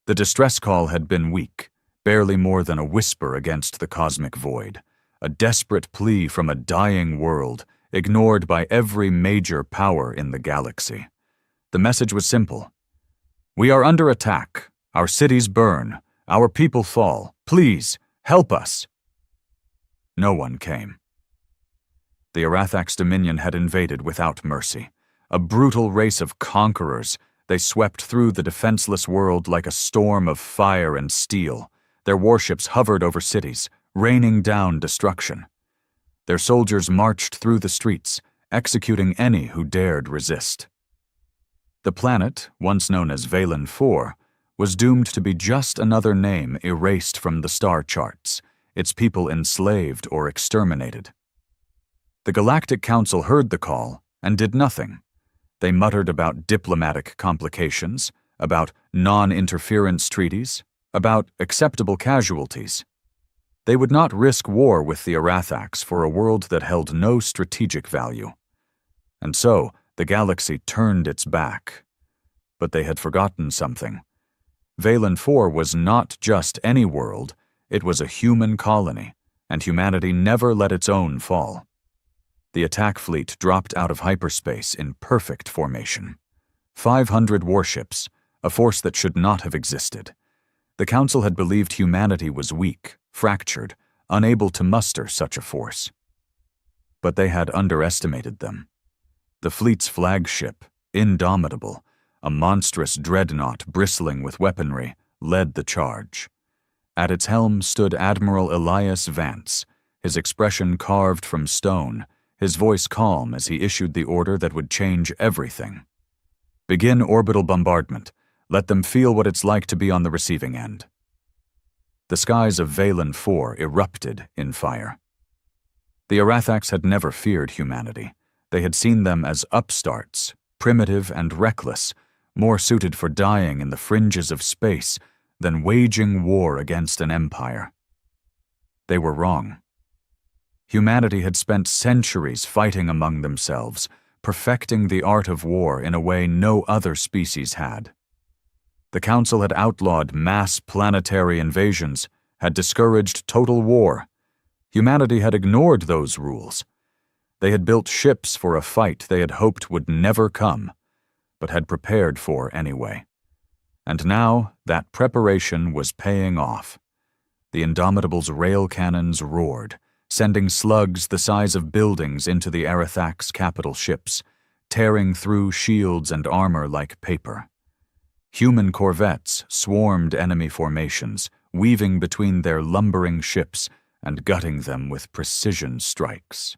The distress call had been weak, barely more than a whisper against the cosmic void, a desperate plea from a dying world, ignored by every major power in the galaxy. The message was simple. "We are under attack. Our cities burn. Our people fall. Please, help us." No one came. The Arathax Dominion had invaded without mercy. A brutal race of conquerors, they swept through the defenseless world like a storm of fire and steel. Their warships hovered over cities, raining down destruction. Their soldiers marched through the streets, executing any who dared resist. The planet, once known as Veilen 4, was doomed to be just another name erased from the star charts, its people enslaved or exterminated. The Galactic Council heard the call and did nothing. They muttered about diplomatic complications, about non-interference treaties, about acceptable casualties. They would not risk war with the Arathax for a world that held no strategic value. And so, the galaxy turned its back. But they had forgotten something. Veilen 4 was not just any world, it was a human colony, and humanity never let its own fall. The attack fleet dropped out of hyperspace in perfect formation. 500 warships, a force that should not have existed. The Council had believed humanity was weak, fractured, unable to muster such a force. But they had underestimated them. The fleet's flagship, indomitable, a monstrous dreadnought bristling with weaponry, led the charge. At its helm stood Admiral Elias Vance, his expression carved from stone, his voice calm as he issued the order that would change everything. "Begin orbital bombardment. Let them feel what it's like to be on the receiving end." The skies of Veilen 4 erupted in fire. The Arathax had never feared humanity. They had seen them as upstarts, primitive and reckless, more suited for dying in the fringes of space than waging war against an empire. They were wrong. Humanity had spent centuries fighting among themselves, perfecting the art of war in a way no other species had. The Council had outlawed mass planetary invasions, had discouraged total war. Humanity had ignored those rules. They had built ships for a fight they had hoped would never come, but had prepared for anyway. And now that preparation was paying off. The Indomitable's rail cannons roared, sending slugs the size of buildings into the Arathax capital ships, tearing through shields and armor like paper. Human corvettes swarmed enemy formations, weaving between their lumbering ships and gutting them with precision strikes.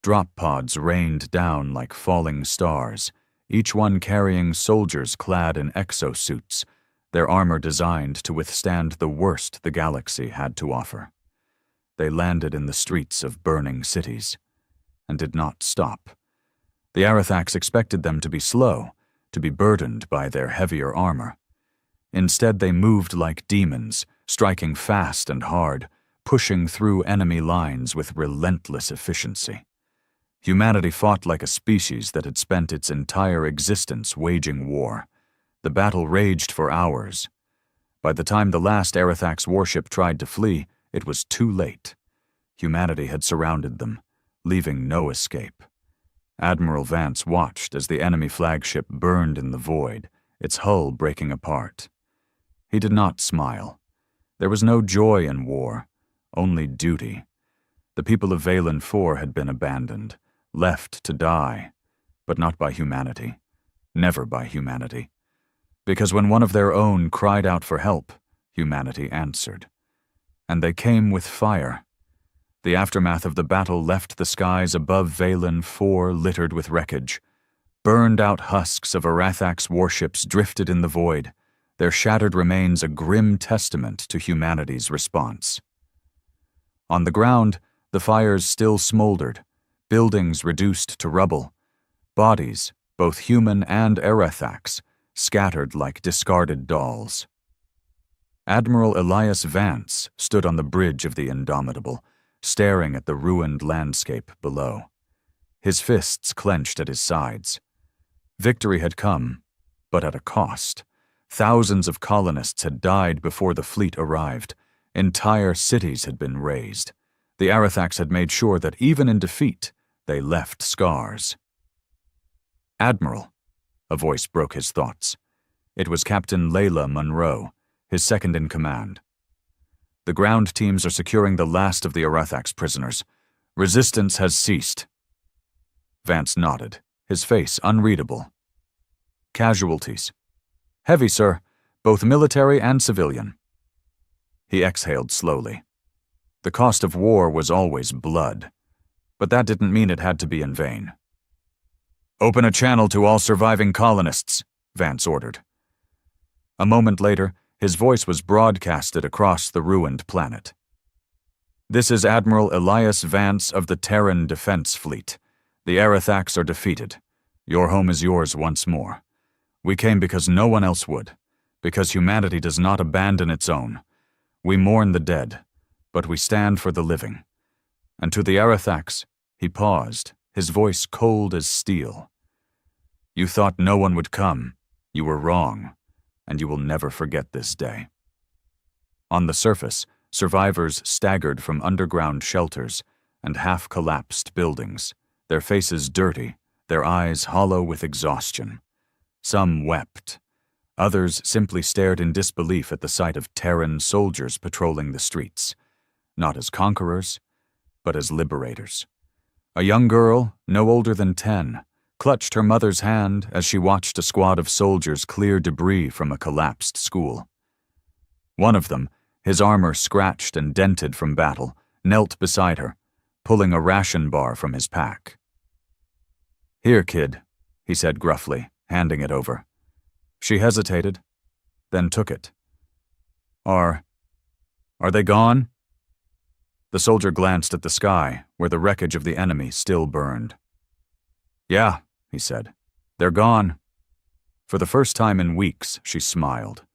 Drop pods rained down like falling stars, each one carrying soldiers clad in exosuits, their armor designed to withstand the worst the galaxy had to offer. They landed in the streets of burning cities, and did not stop. The Arathax expected them to be slow, to be burdened by their heavier armor. Instead, they moved like demons, striking fast and hard, pushing through enemy lines with relentless efficiency. Humanity fought like a species that had spent its entire existence waging war. The battle raged for hours. By the time the last Arathax warship tried to flee, it was too late. Humanity had surrounded them, leaving no escape. Admiral Vance watched as the enemy flagship burned in the void, its hull breaking apart. He did not smile. There was no joy in war, only duty. The people of Veilen 4 had been abandoned, left to die, but not by humanity, never by humanity. Because when one of their own cried out for help, humanity answered. And they came with fire. The aftermath of the battle left the skies above Veilen 4 littered with wreckage. Burned-out husks of Arathax warships drifted in the void, their shattered remains a grim testament to humanity's response. On the ground, the fires still smoldered, buildings reduced to rubble, bodies, both human and Arathax, scattered like discarded dolls. Admiral Elias Vance stood on the bridge of the Indomitable, staring at the ruined landscape below. His fists clenched at his sides. Victory had come, but at a cost. Thousands of colonists had died before the fleet arrived. Entire cities had been razed. The Arathax had made sure that even in defeat, they left scars. "Admiral," a voice broke his thoughts. It was Captain Layla Monroe, his second-in-command. "The ground teams are securing the last of the Arathax prisoners. Resistance has ceased." Vance nodded, his face unreadable. "Casualties?" "Heavy, sir, both military and civilian." He exhaled slowly. The cost of war was always blood, but that didn't mean it had to be in vain. "Open a channel to all surviving colonists," Vance ordered. A moment later, his voice was broadcasted across the ruined planet. "This is Admiral Elias Vance of the Terran Defense Fleet. The Arathax are defeated. Your home is yours once more. We came because no one else would, because humanity does not abandon its own. We mourn the dead, but we stand for the living. And to the Arathax," he paused, his voice cold as steel. "You thought no one would come. You were wrong, and you will never forget this day." On the surface, survivors staggered from underground shelters and half-collapsed buildings, their faces dirty, their eyes hollow with exhaustion. Some wept. Others simply stared in disbelief at the sight of Terran soldiers patrolling the streets, not as conquerors, but as liberators. A young girl, no older than 10, clutched her mother's hand as she watched a squad of soldiers clear debris from a collapsed school. One of them, his armor scratched and dented from battle, knelt beside her, pulling a ration bar from his pack. "Here, kid," he said gruffly, handing it over. She hesitated, then took it. Are they gone?" The soldier glanced at the sky, where the wreckage of the enemy still burned. "Yeah," he said. "They're gone." For the first time in weeks, she smiled.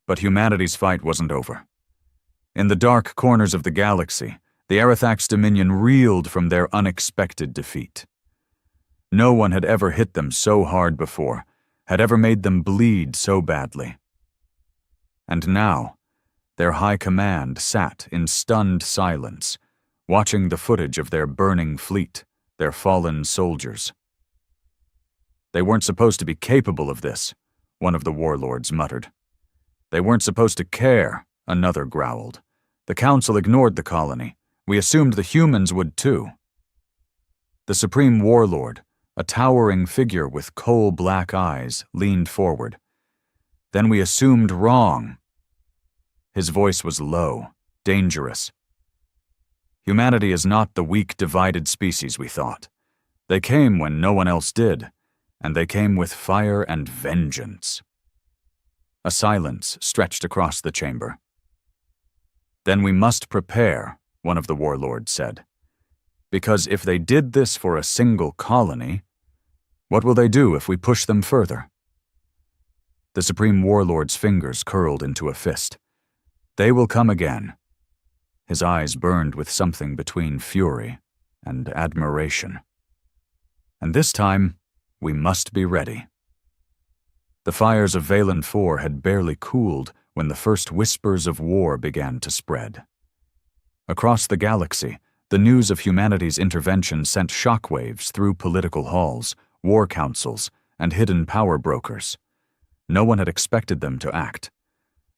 But humanity's fight wasn't over. In the dark corners of the galaxy, the Arathax Dominion reeled from their unexpected defeat. No one had ever hit them so hard before, had ever made them bleed so badly. And now, their high command sat in stunned silence, watching the footage of their burning fleet, their fallen soldiers. "They weren't supposed to be capable of this," one of the warlords muttered. "They weren't supposed to care," another growled. "The Council ignored the colony. We assumed the humans would too." The Supreme Warlord, a towering figure with coal-black eyes, leaned forward. "Then we assumed wrong." His voice was low, dangerous. "Humanity is not the weak, divided species we thought. They came when no one else did, and they came with fire and vengeance." A silence stretched across the chamber. "Then we must prepare," one of the warlords said. "Because if they did this for a single colony, what will they do if we push them further?" The Supreme Warlord's fingers curled into a fist. "They will come again." His eyes burned with something between fury and admiration. "And this time, we must be ready." The fires of Veilen 4 had barely cooled when the first whispers of war began to spread. Across the galaxy, the news of humanity's intervention sent shockwaves through political halls, war councils, and hidden power brokers. No one had expected them to act.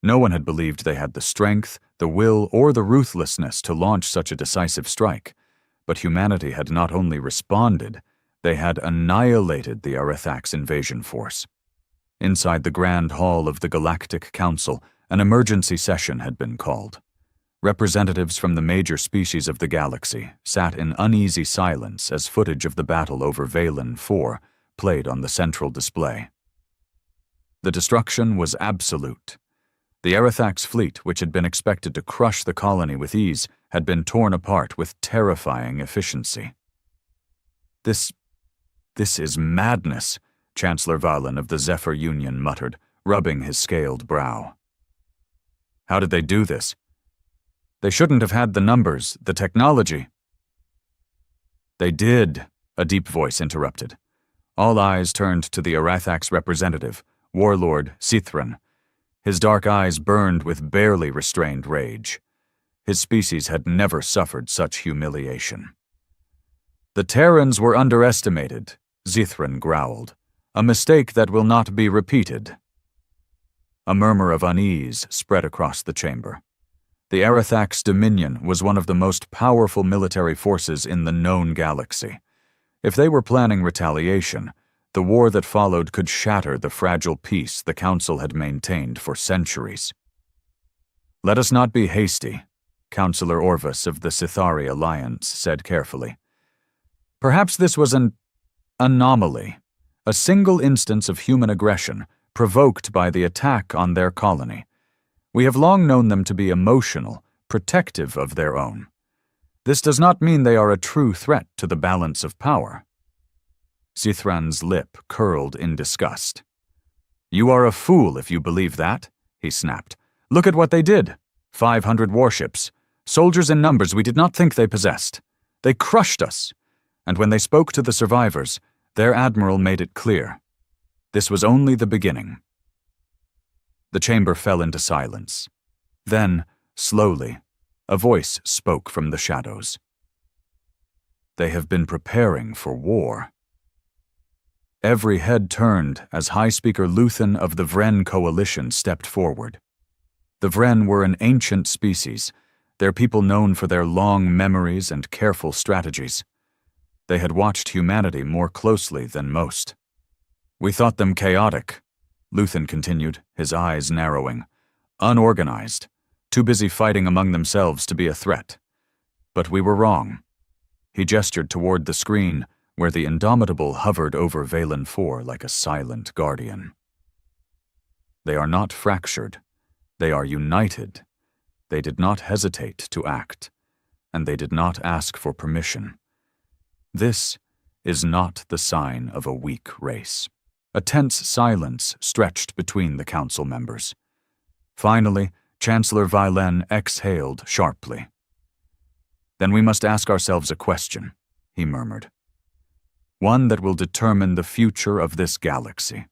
No one had believed they had the strength, the will, or the ruthlessness to launch such a decisive strike. But humanity had not only responded, they had annihilated the Arathax invasion force. Inside the Grand Hall of the Galactic Council, an emergency session had been called. Representatives from the major species of the galaxy sat in uneasy silence as footage of the battle over Veilen 4 played on the central display. The destruction was absolute. The Arathax fleet, which had been expected to crush the colony with ease, had been torn apart with terrifying efficiency. This is madness," Chancellor Veilen of the Zephyr Union muttered, rubbing his scaled brow. "How did they do this? They shouldn't have had the numbers, the technology." "They did," a deep voice interrupted. All eyes turned to the Arathax representative, warlord Sithran. His dark eyes burned with barely restrained rage. His species had never suffered such humiliation. "The Terrans were underestimated," Sithran growled. "A mistake that will not be repeated." A murmur of unease spread across the chamber. The Arathax Dominion was one of the most powerful military forces in the known galaxy. If they were planning retaliation, the war that followed could shatter the fragile peace the Council had maintained for centuries. "Let us not be hasty," Councillor Orvis of the Sithari Alliance said carefully. "Perhaps this was an anomaly, a single instance of human aggression provoked by the attack on their colony. We have long known them to be emotional, protective of their own. This does not mean they are a true threat to the balance of power." Sithran's lip curled in disgust. "You are a fool if you believe that," he snapped. "Look at what they did. 500 warships, soldiers in numbers we did not think they possessed. They crushed us. And when they spoke to the survivors, their admiral made it clear. This was only the beginning." The chamber fell into silence. Then, slowly, a voice spoke from the shadows. "They have been preparing for war." Every head turned as High Speaker Luthen of the Vren Coalition stepped forward. The Vren were an ancient species, their people known for their long memories and careful strategies. They had watched humanity more closely than most. "We thought them chaotic," Luthen continued, his eyes narrowing. "Unorganized, too busy fighting among themselves to be a threat. But we were wrong." He gestured toward the screen, where the Indomitable hovered over Veilen 4 like a silent guardian. "They are not fractured. They are united. They did not hesitate to act, and they did not ask for permission. This is not the sign of a weak race." A tense silence stretched between the council members. Finally, Chancellor Veilen exhaled sharply. "Then we must ask ourselves a question," he murmured. "One that will determine the future of this galaxy."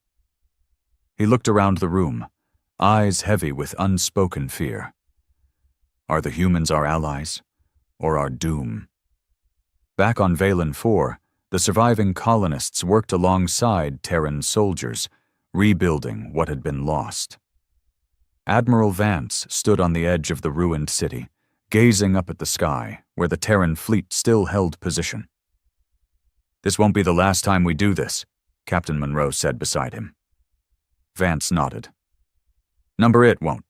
He looked around the room, eyes heavy with unspoken fear. Are the humans our allies, or our doom? Back on Veilen 4, the surviving colonists worked alongside Terran soldiers, rebuilding what had been lost. Admiral Vance stood on the edge of the ruined city, gazing up at the sky, where the Terran fleet still held position. "This won't be the last time we do this," Captain Monroe said beside him. Vance nodded. "Number it won't."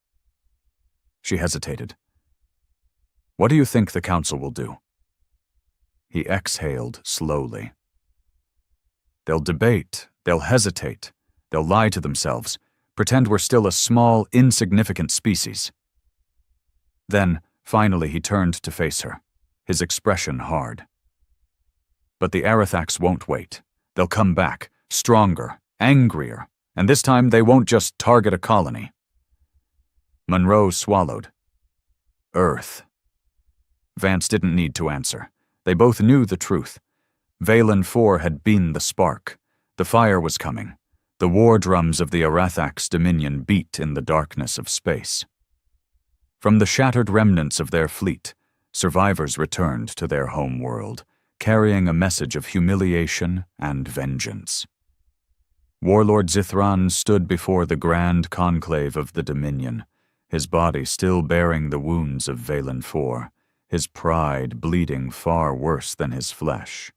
She hesitated. "What do you think the Council will do?" He exhaled slowly. "They'll debate, they'll hesitate, they'll lie to themselves, pretend we're still a small, insignificant species." Then, finally he turned to face her, his expression hard. "But the Arathax won't wait. They'll come back, stronger, angrier, and this time they won't just target a colony." Monroe swallowed. "Earth." Vance didn't need to answer. They both knew the truth. Veilen 4 had been the spark. The fire was coming. The war drums of the Arathax Dominion beat in the darkness of space. From the shattered remnants of their fleet, survivors returned to their home world, carrying a message of humiliation and vengeance. Warlord Zithran stood before the grand conclave of the Dominion, his body still bearing the wounds of Veilen 4, his pride bleeding far worse than his flesh.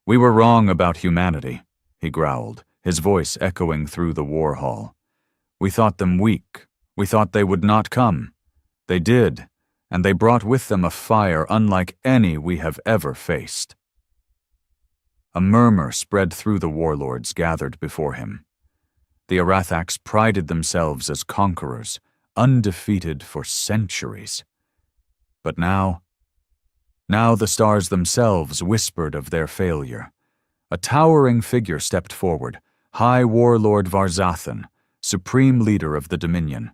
"We were wrong about humanity," he growled, his voice echoing through the war hall. "We thought them weak. We thought they would not come. They did, and they brought with them a fire unlike any we have ever faced." A murmur spread through the warlords gathered before him. The Arathax prided themselves as conquerors, undefeated for centuries. But now the stars themselves whispered of their failure. A towering figure stepped forward, High Warlord Varzathan, supreme leader of the Dominion.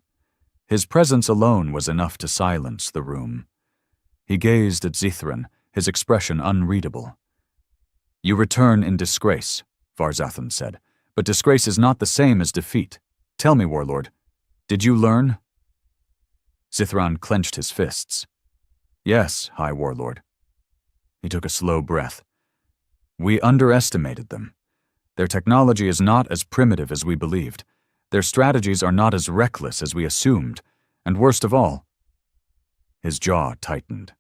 His presence alone was enough to silence the room. He gazed at Zithran, his expression unreadable. "You return in disgrace," Varzathan said, But disgrace is not the same as defeat. Tell me, Warlord, did you learn? Zithron clenched his fists. Yes, High Warlord. He took a slow breath. We underestimated them. Their technology is not as primitive as we believed. Their strategies are not as reckless as we assumed. And worst of all, his jaw tightened.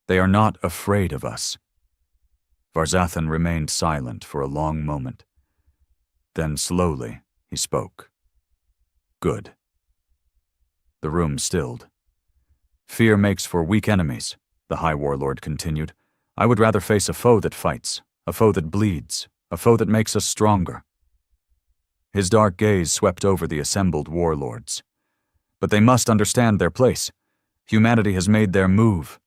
They are not afraid of us. Varzathan remained silent for a long moment. Then slowly he spoke. Good. The room stilled. Fear makes for weak enemies, the High Warlord continued. I would rather face a foe that fights, a foe that bleeds, a foe that makes us stronger. His dark gaze swept over the assembled warlords. But they must understand their place. Humanity has made their move.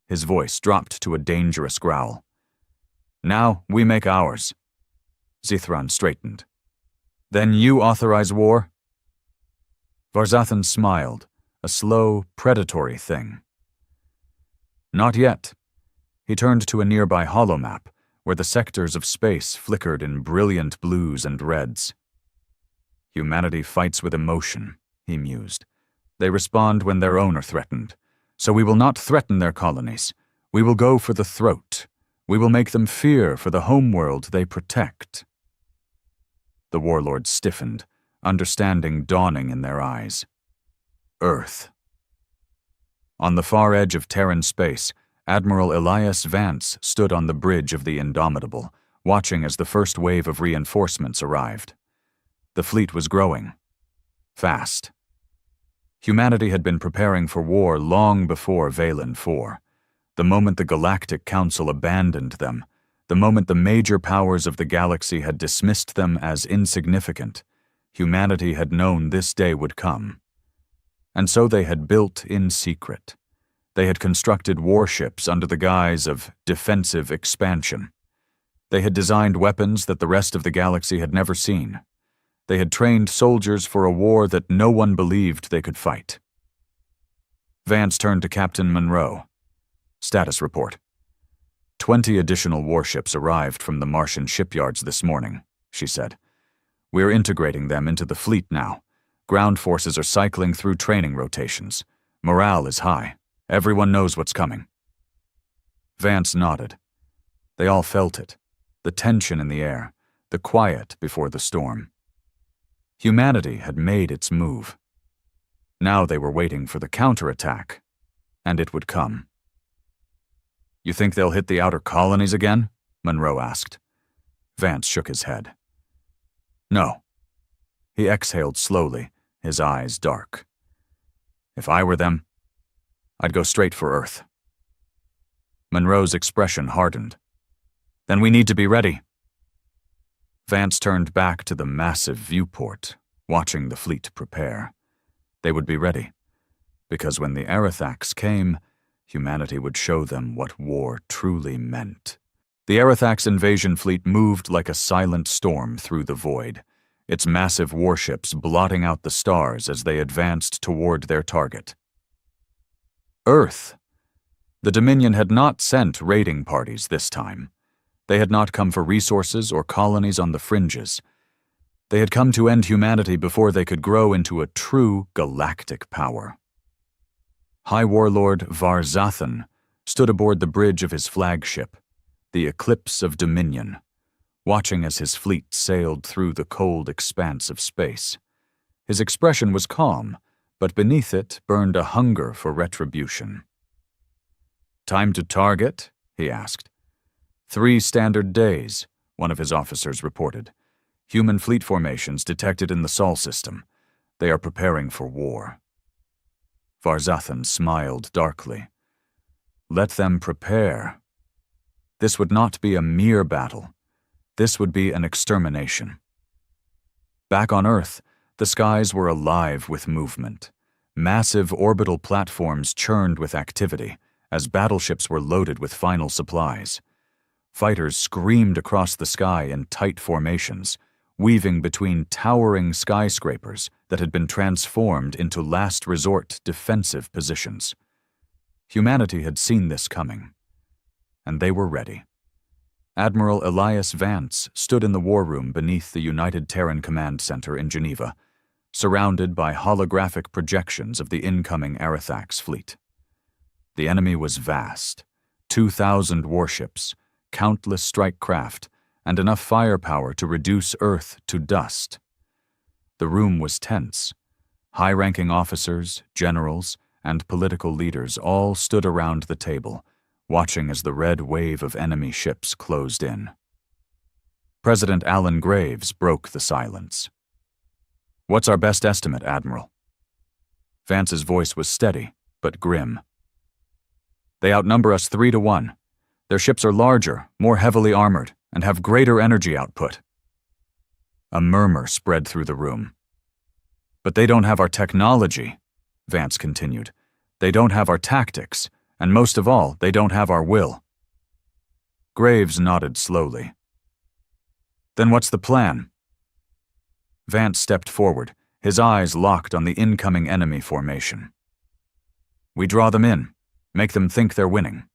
His voice dropped to a dangerous growl. Now we make ours. Zithron straightened. Then you authorize war? Varzathan smiled, a slow, predatory thing. Not yet. He turned to a nearby holomap, where the sectors of space flickered in brilliant blues and reds. Humanity fights with emotion, he mused. They respond when their own are threatened. So we will not threaten their colonies. We will go for the throat. We will make them fear for the homeworld they protect. The warlords stiffened, understanding dawning in their eyes. Earth. On the far edge of Terran space, Admiral Elias Vance stood on the bridge of the Indomitable, watching as the first wave of reinforcements arrived. The fleet was growing. Fast. Humanity had been preparing for war long before Veilen 4. The moment the Galactic Council abandoned them, the moment the major powers of the galaxy had dismissed them as insignificant, humanity had known this day would come. And so they had built in secret. They had constructed warships under the guise of defensive expansion. They had designed weapons that the rest of the galaxy had never seen. They had trained soldiers for a war that no one believed they could fight. Vance turned to Captain Monroe. Status report. 20 additional warships arrived from the Martian shipyards this morning, she said. We're integrating them into the fleet now. Ground forces are cycling through training rotations. Morale is high. Everyone knows what's coming. Vance nodded. They all felt it. The tension in the air. The quiet before the storm. Humanity had made its move. Now they were waiting for the counterattack, and it would come. You think they'll hit the outer colonies again? Monroe asked. Vance shook his head. No. He exhaled slowly, his eyes dark. If I were them, I'd go straight for Earth. Monroe's expression hardened. Then we need to be ready. Vance turned back to the massive viewport, watching the fleet prepare. They would be ready, because when the Arethax came, humanity would show them what war truly meant. The Arethax invasion fleet moved like a silent storm through the void, its massive warships blotting out the stars as they advanced toward their target. Earth. The Dominion had not sent raiding parties this time. They had not come for resources or colonies on the fringes. They had come to end humanity before they could grow into a true galactic power. High Warlord Varzathan stood aboard the bridge of his flagship, the Eclipse of Dominion, watching as his fleet sailed through the cold expanse of space. His expression was calm, but beneath it burned a hunger for retribution. Time to target? He asked. 3 standard days, one of his officers reported. Human fleet formations detected in the Sol system. They are preparing for war. Varzathan smiled darkly. Let them prepare. This would not be a mere battle. This would be an extermination. Back on Earth, the skies were alive with movement. Massive orbital platforms churned with activity as battleships were loaded with final supplies. Fighters screamed across the sky in tight formations, weaving between towering skyscrapers that had been transformed into last resort defensive positions. Humanity had seen this coming, and they were ready. Admiral Elias Vance stood in the war room beneath the United Terran Command Center in Geneva, surrounded by holographic projections of the incoming Arathax fleet. The enemy was vast, 2,000 warships, countless strike craft, and enough firepower to reduce Earth to dust. The room was tense. High-ranking officers, generals, and political leaders all stood around the table, watching as the red wave of enemy ships closed in. President Alan Graves broke the silence. "What's our best estimate, Admiral?" Vance's voice was steady, but grim. "They outnumber us 3-1. Their ships are larger, more heavily armored, and have greater energy output." A murmur spread through the room. "But they don't have our technology," Vance continued. "They don't have our tactics, and most of all, they don't have our will." Graves nodded slowly. "Then what's the plan?" Vance stepped forward, his eyes locked on the incoming enemy formation. "We draw them in, make them think they're winning."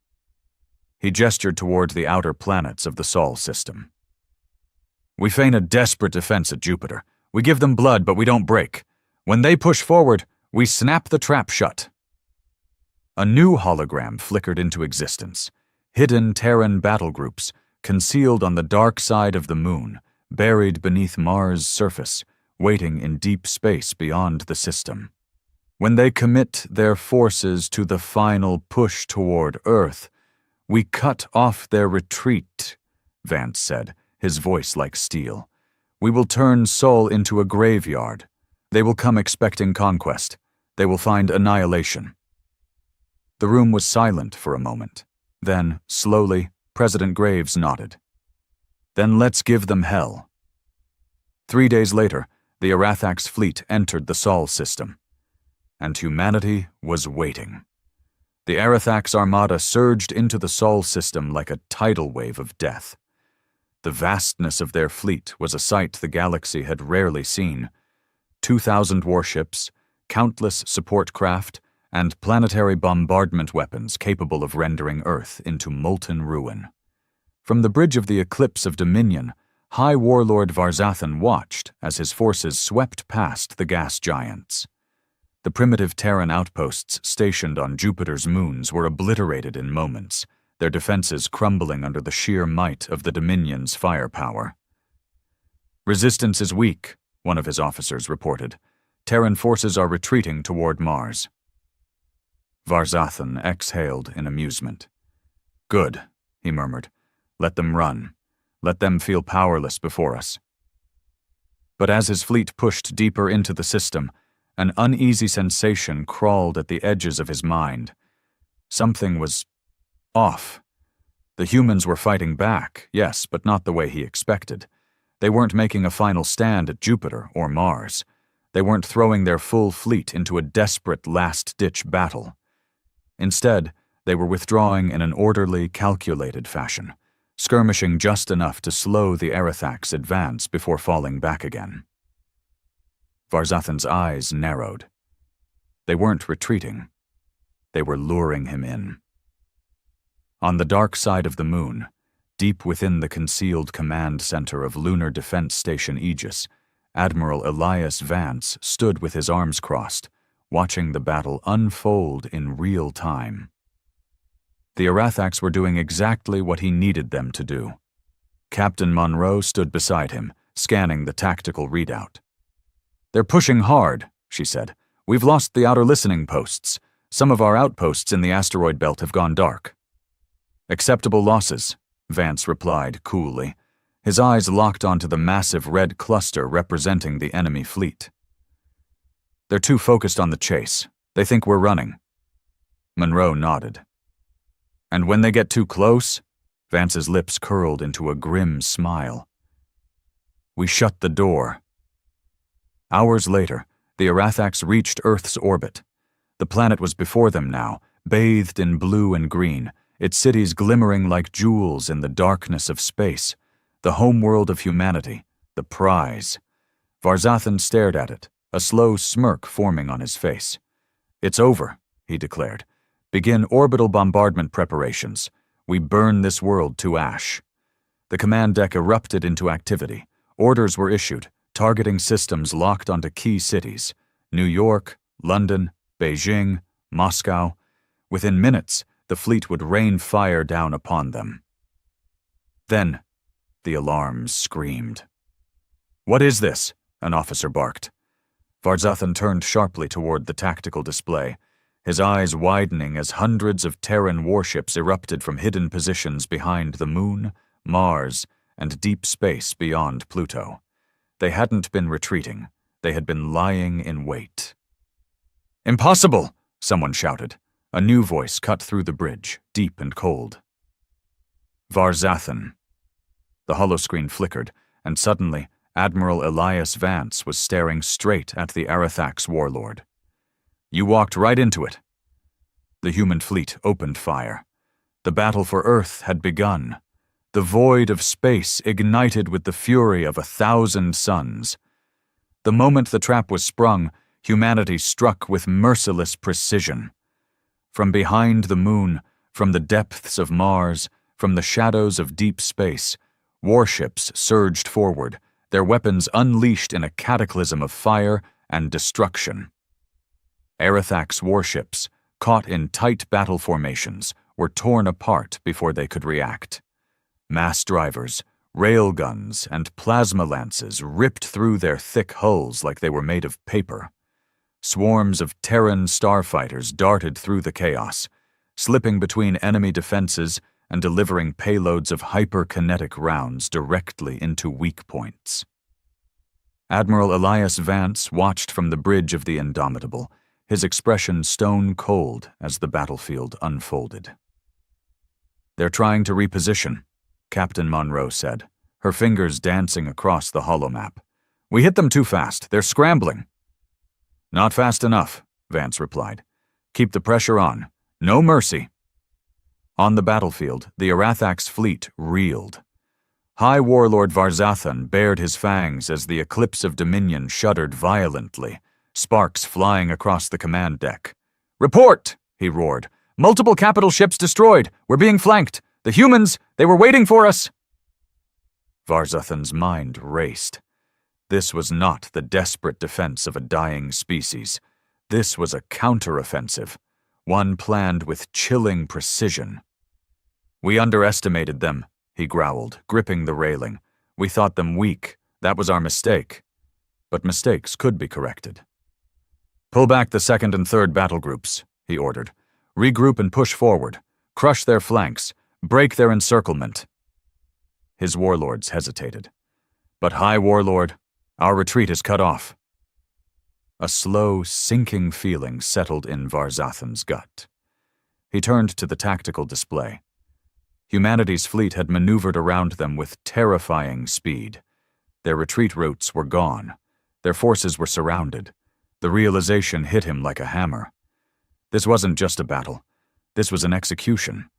He gestured toward the outer planets of the Sol system. "We feign a desperate defense at Jupiter. We give them blood, but we don't break. When they push forward, we snap the trap shut." A new hologram flickered into existence. Hidden Terran battle groups, concealed on the dark side of the moon, buried beneath Mars' surface, waiting in deep space beyond the system. "When they commit their forces to the final push toward Earth, we cut off their retreat," Vance said, his voice like steel. "We will turn Sol into a graveyard. They will come expecting conquest. They will find annihilation." The room was silent for a moment. Then, slowly, President Graves nodded. "Then let's give them hell." 3 days later, the Arathax fleet entered the Sol system. And humanity was waiting. The Arathax Armada surged into the Sol system like a tidal wave of death. The vastness of their fleet was a sight the galaxy had rarely seen. 2,000 warships, countless support craft, and planetary bombardment weapons capable of rendering Earth into molten ruin. From the bridge of the Eclipse of Dominion, High Warlord Varzathan watched as his forces swept past the gas giants. The primitive Terran outposts stationed on Jupiter's moons were obliterated in moments, their defenses crumbling under the sheer might of the Dominion's firepower. "Resistance is weak," one of his officers reported. "Terran forces are retreating toward Mars." Varzathan exhaled in amusement. "Good," he murmured. "Let them run. Let them feel powerless before us." But as his fleet pushed deeper into the system, an uneasy sensation crawled at the edges of his mind. Something was off. The humans were fighting back, yes, but not the way he expected. They weren't making a final stand at Jupiter or Mars. They weren't throwing their full fleet into a desperate last-ditch battle. Instead, they were withdrawing in an orderly, calculated fashion, skirmishing just enough to slow the Arathax advance before falling back again. Varzathan's eyes narrowed. They weren't retreating. They were luring him in. On the dark side of the moon, deep within the concealed command center of Lunar Defense Station Aegis, Admiral Elias Vance stood with his arms crossed, watching the battle unfold in real time. The Arathax were doing exactly what he needed them to do. Captain Monroe stood beside him, scanning the tactical readout. "They're pushing hard," she said. "We've lost the outer listening posts. Some of our outposts in the asteroid belt have gone dark." "Acceptable losses," Vance replied coolly, his eyes locked onto the massive red cluster representing the enemy fleet. "They're too focused on the chase. They think we're running." Monroe nodded. "And when they get too close?" Vance's lips curled into a grim smile. "We shut the door." Hours later, the Arathax reached Earth's orbit. The planet was before them now, bathed in blue and green, its cities glimmering like jewels in the darkness of space, the homeworld of humanity, the prize. Varzathan stared at it, a slow smirk forming on his face. "It's over," he declared. "Begin orbital bombardment preparations. We burn this world to ash." The command deck erupted into activity. Orders were issued, targeting systems locked onto key cities: New York, London, Beijing, Moscow. Within minutes, the fleet would rain fire down upon them. Then, the alarms screamed. "What is this?" an officer barked. Varzathan turned sharply toward the tactical display, his eyes widening as hundreds of Terran warships erupted from hidden positions behind the Moon, Mars, and deep space beyond Pluto. They hadn't been retreating. They had been lying in wait. "Impossible!" someone shouted. A new voice cut through the bridge, deep and cold. "Varzathan." The holoscreen flickered, and suddenly Admiral Elias Vance was staring straight at the Arathax warlord. "You walked right into it." The human fleet opened fire. The battle for Earth had begun. The void of space ignited with the fury of 1,000 suns. The moment the trap was sprung, humanity struck with merciless precision. From behind the Moon, from the depths of Mars, from the shadows of deep space, warships surged forward, their weapons unleashed in a cataclysm of fire and destruction. Arathax warships, caught in tight battle formations, were torn apart before they could react. Mass drivers, railguns, and plasma lances ripped through their thick hulls like they were made of paper. Swarms of Terran starfighters darted through the chaos, slipping between enemy defenses and delivering payloads of hyperkinetic rounds directly into weak points. Admiral Elias Vance watched from the bridge of the Indomitable, his expression stone cold as the battlefield unfolded. "They're trying to reposition," Captain Monroe said, her fingers dancing across the holomap. "We hit them too fast. They're scrambling." "Not fast enough," Vance replied. "Keep the pressure on. No mercy." On the battlefield, the Arathax fleet reeled. High Warlord Varzathan bared his fangs as the eclipse of dominion shuddered violently, sparks flying across the command deck. "Report!" he roared. "Multiple capital ships destroyed. We're being flanked. The humans, they were waiting for us." Varzathan's mind raced. This was not the desperate defense of a dying species. This was a counteroffensive, one planned with chilling precision. "We underestimated them," he growled, gripping the railing. "We thought them weak. That was our mistake." But mistakes could be corrected. "Pull back the second and third battle groups," he ordered. "Regroup and push forward. Crush their flanks. Break their encirclement." His warlords hesitated. "But High Warlord, our retreat is cut off." A slow, sinking feeling settled in Varzathan's gut. He turned to the tactical display. Humanity's fleet had maneuvered around them with terrifying speed. Their retreat routes were gone. Their forces were surrounded. The realization hit him like a hammer. This wasn't just a battle. This was an execution.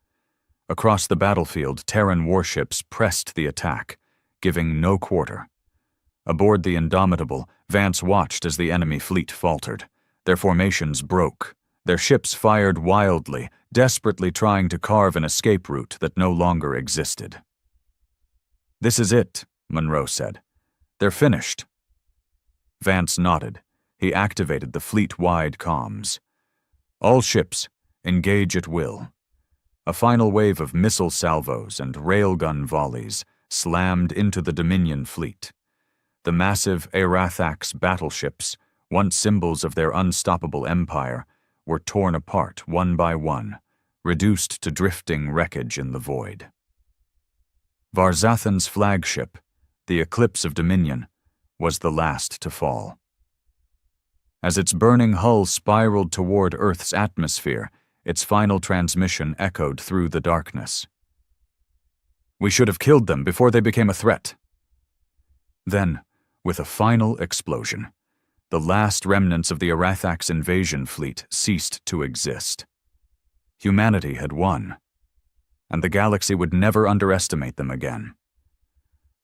Across the battlefield, Terran warships pressed the attack, giving no quarter. Aboard the Indomitable, Vance watched as the enemy fleet faltered. Their formations broke. Their ships fired wildly, desperately trying to carve an escape route that no longer existed. "This is it," Monroe said. "They're finished." Vance nodded. He activated the fleet-wide comms. "All ships, engage at will." A final wave of missile salvos and railgun volleys slammed into the Dominion fleet. The massive Arathax battleships, once symbols of their unstoppable empire, were torn apart one by one, reduced to drifting wreckage in the void. Varzathan's flagship, the Eclipse of Dominion, was the last to fall. As its burning hull spiraled toward Earth's atmosphere, its final transmission echoed through the darkness. "We should have killed them before they became a threat." Then, with a final explosion, the last remnants of the Arathax invasion fleet ceased to exist. Humanity had won, and the galaxy would never underestimate them again.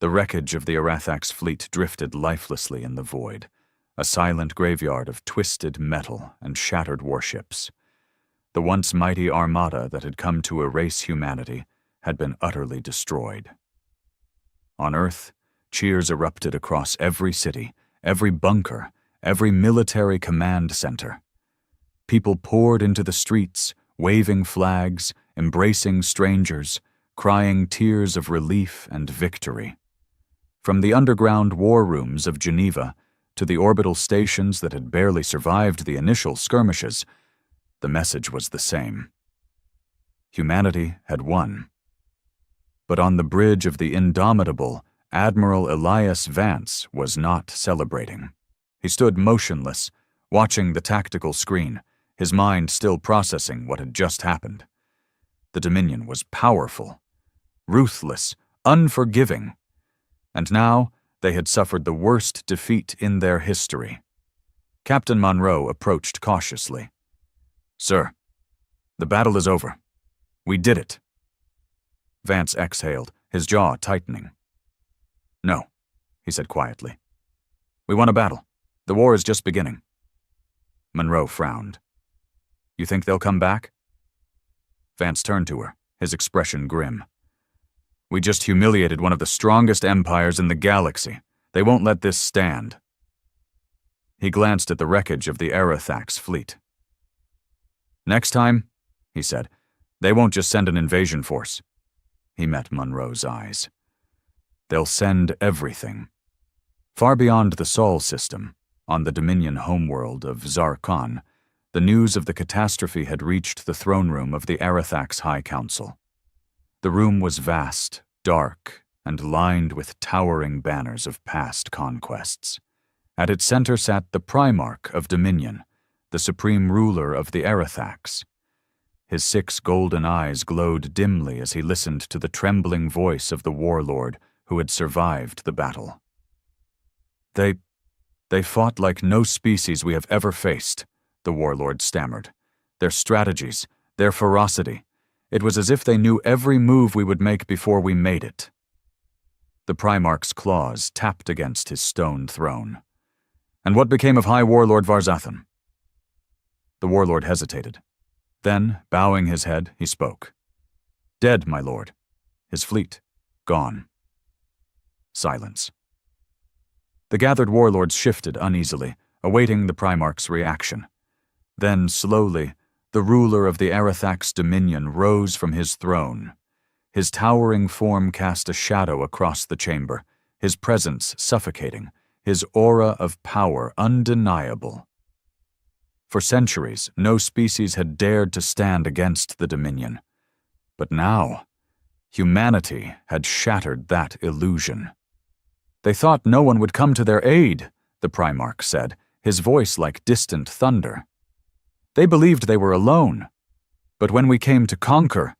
The wreckage of the Arathax fleet drifted lifelessly in the void, a silent graveyard of twisted metal and shattered warships. The once mighty armada that had come to erase humanity had been utterly destroyed. On Earth, cheers erupted across every city, every bunker, every military command center. People poured into the streets, waving flags, embracing strangers, crying tears of relief and victory. From the underground war rooms of Geneva to the orbital stations that had barely survived the initial skirmishes, the message was the same. Humanity had won. But on the bridge of the indomitable, Admiral Elias Vance was not celebrating. He stood motionless, watching the tactical screen, his mind still processing what had just happened. The Dominion was powerful, ruthless, unforgiving, and now they had suffered the worst defeat in their history. Captain Monroe approached cautiously. "Sir, the battle is over. We did it." Vance exhaled, his jaw tightening. "No," he said quietly. "We won a battle. The war is just beginning." Monroe frowned. "You think they'll come back?" Vance turned to her, his expression grim. "We just humiliated one of the strongest empires in the galaxy. They won't let this stand." He glanced at the wreckage of the Aerathax fleet. "Next time," he said, "they won't just send an invasion force." He met Monroe's eyes. "They'll send everything." Far beyond the Sol system, on the Dominion homeworld of Zarkon, the news of the catastrophe had reached the throne room of the Aerathax High Council. The room was vast, dark, and lined with towering banners of past conquests. At its center sat the Primarch of Dominion, the supreme ruler of the Aerathax. His 6 golden eyes glowed dimly as he listened to the trembling voice of the warlord who had survived the battle. They fought like no species we have ever faced," the warlord stammered. "Their strategies, their ferocity. It was as if they knew every move we would make before we made it." The Primarch's claws tapped against his stone throne. "And what became of High Warlord Varzathan?" The warlord hesitated. Then, bowing his head, he spoke. "Dead, my lord. His fleet, gone." Silence. The gathered warlords shifted uneasily, awaiting the Primarch's reaction. Then, slowly, the ruler of the Aerathax Dominion rose from his throne. His towering form cast a shadow across the chamber, his presence suffocating, his aura of power undeniable. For centuries, no species had dared to stand against the Dominion. But now, humanity had shattered that illusion. "They thought no one would come to their aid," the Primarch said, his voice like distant thunder. "They believed they were alone. But when we came to conquer,"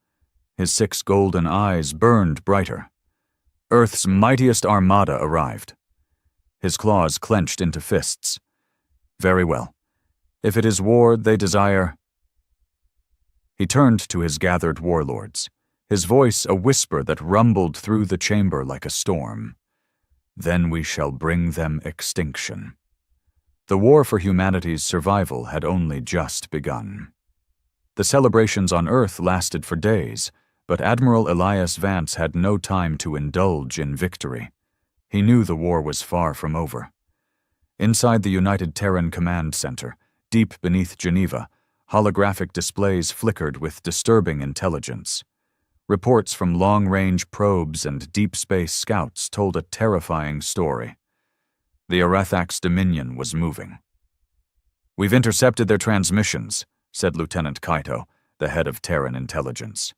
his 6 golden eyes burned brighter. "Earth's mightiest armada arrived." His claws clenched into fists. "Very well. If it is war they desire—" He turned to his gathered warlords, his voice a whisper that rumbled through the chamber like a storm. "Then we shall bring them extinction." The war for humanity's survival had only just begun. The celebrations on Earth lasted for days, but Admiral Elias Vance had no time to indulge in victory. He knew the war was far from over. Inside the United Terran Command Center, deep beneath Geneva, holographic displays flickered with disturbing intelligence. Reports from long-range probes and deep space scouts told a terrifying story. The Aerathax Dominion was moving. "We've intercepted their transmissions," said Lieutenant Kaito, the head of Terran intelligence.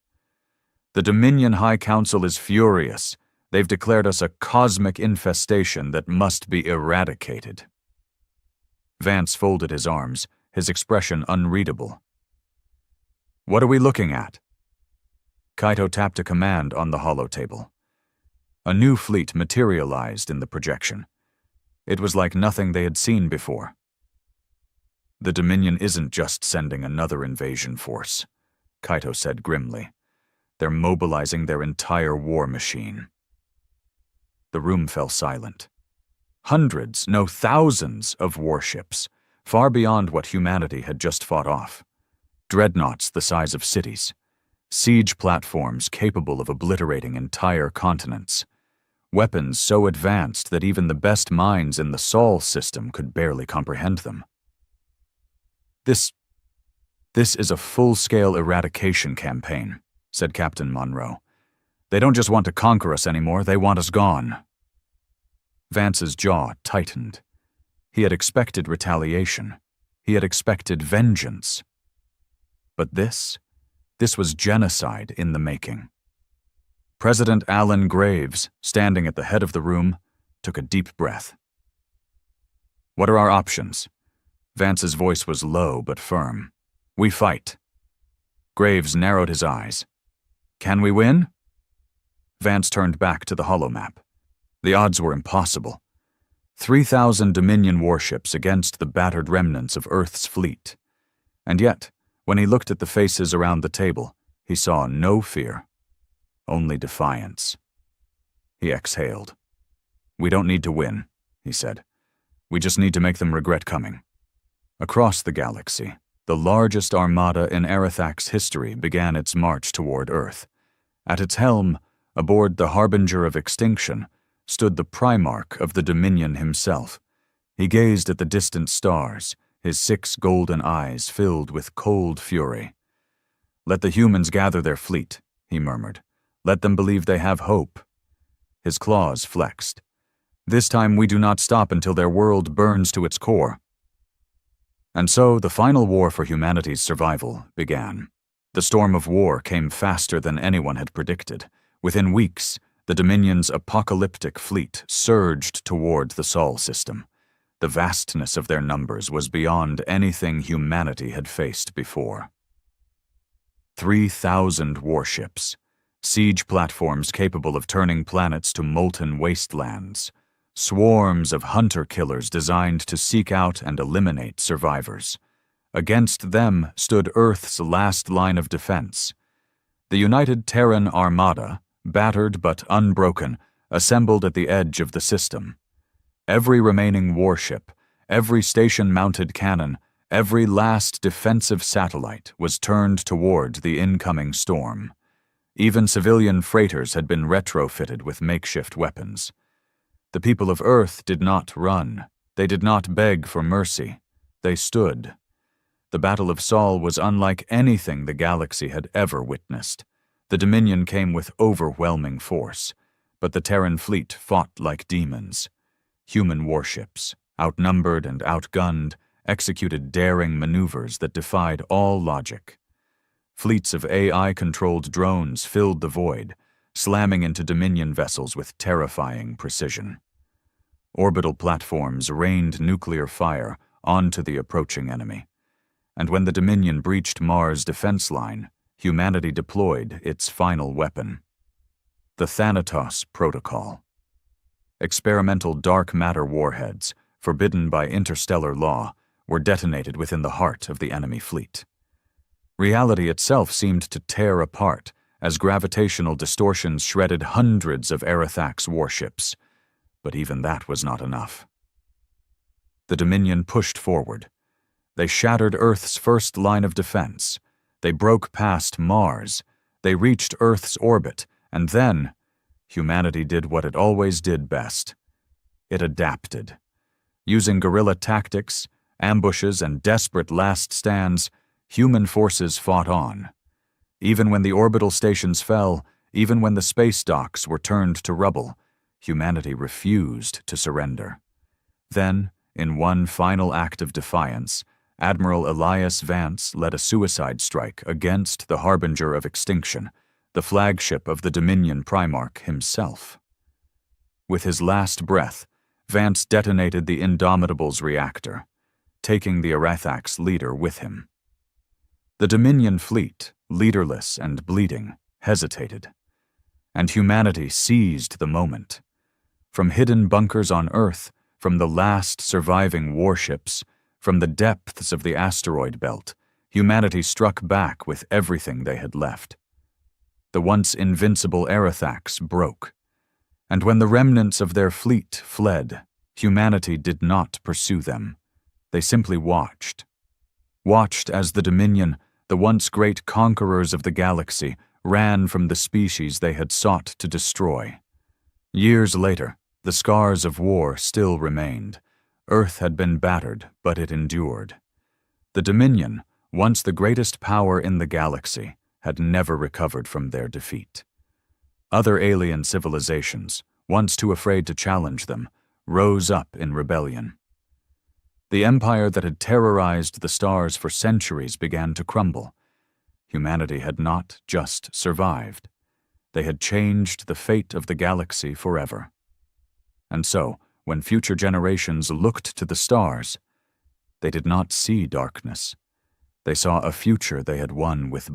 "The Dominion High Council is furious. They've declared us a cosmic infestation that must be eradicated." Vance folded his arms, his expression unreadable. "What are we looking at?" Kaito tapped a command on the holotable. A new fleet materialized in the projection. It was like nothing they had seen before. "The Dominion isn't just sending another invasion force," Kaito said grimly. "They're mobilizing their entire war machine." The room fell silent. Hundreds, no thousands of warships, far beyond what humanity had just fought off. Dreadnoughts the size of cities. Siege platforms capable of obliterating entire continents. weapons so advanced that even the best minds in the Sol system could barely comprehend them. This is a full-scale eradication campaign, said Captain Monroe. They don't just want to conquer us anymore, they want us gone. Vance's jaw tightened. He had expected retaliation. He had expected vengeance. But this was genocide in the making. President Alan Graves, standing at the head of the room, took a deep breath. What are our options? Vance's voice was low but firm. We fight. Graves narrowed his eyes. Can we win? Vance turned back to the holomap. The odds were impossible. 3,000 Dominion warships against the battered remnants of Earth's fleet. And yet, when he looked at the faces around the table, he saw no fear, only defiance. He exhaled. We don't need to win, he said. We just need to make them regret coming. Across the galaxy, the largest armada in Arathax's history began its march toward Earth. At its helm, aboard the Harbinger of Extinction, stood the Primarch of the Dominion himself. He gazed at the distant stars, his 6 golden eyes filled with cold fury. Let the humans gather their fleet, he murmured. Let them believe they have hope. His claws flexed. This time we do not stop until their world burns to its core. And so the final war for humanity's survival began. The storm of war came faster than anyone had predicted. Within weeks, the Dominion's apocalyptic fleet surged toward the Sol system. The vastness of their numbers was beyond anything humanity had faced before. 3,000 warships, siege platforms capable of turning planets to molten wastelands, swarms of hunter-killers designed to seek out and eliminate survivors. Against them stood Earth's last line of defense. The United Terran Armada, battered but unbroken, assembled at the edge of the system. Every remaining warship, every station-mounted cannon, every last defensive satellite was turned toward the incoming storm. Even civilian freighters had been retrofitted with makeshift weapons. The people of Earth did not run. They did not beg for mercy. They stood. The Battle of Sol was unlike anything the galaxy had ever witnessed. The Dominion came with overwhelming force, but the Terran fleet fought like demons. Human warships, outnumbered and outgunned, executed daring maneuvers that defied all logic. Fleets of AI-controlled drones filled the void, slamming into Dominion vessels with terrifying precision. Orbital platforms rained nuclear fire onto the approaching enemy. And when the Dominion breached Mars' defense line, humanity deployed its final weapon. The Thanatos Protocol. Experimental dark matter warheads, forbidden by interstellar law, were detonated within the heart of the enemy fleet. Reality itself seemed to tear apart as gravitational distortions shredded hundreds of Arathax warships. But even that was not enough. The Dominion pushed forward. They shattered Earth's first line of defense. They broke past Mars. They reached Earth's orbit, and then humanity did what it always did best. It adapted. Using guerrilla tactics, ambushes, and desperate last stands, human forces fought on. Even when the orbital stations fell, even when the space docks were turned to rubble, humanity refused to surrender. Then, in one final act of defiance, Admiral Elias Vance led a suicide strike against the Harbinger of Extinction, the flagship of the Dominion Primarch himself. With his last breath, Vance detonated the Indomitable's reactor, taking the Arathax leader with him. The Dominion fleet, leaderless and bleeding, hesitated, and humanity seized the moment. From hidden bunkers on Earth, from the last surviving warships, from the depths of the asteroid belt, humanity struck back with everything they had left. The once invincible Arathax broke, and when the remnants of their fleet fled, humanity did not pursue them. They simply watched. Watched as the Dominion, the once great conquerors of the galaxy, ran from the species they had sought to destroy. Years later, the scars of war still remained. Earth had been battered, but it endured. The Dominion, once the greatest power in the galaxy, had never recovered from their defeat. Other alien civilizations, once too afraid to challenge them, rose up in rebellion. The empire that had terrorized the stars for centuries began to crumble. Humanity had not just survived. They had changed the fate of the galaxy forever. And so, when future generations looked to the stars, they did not see darkness. They saw a future they had won with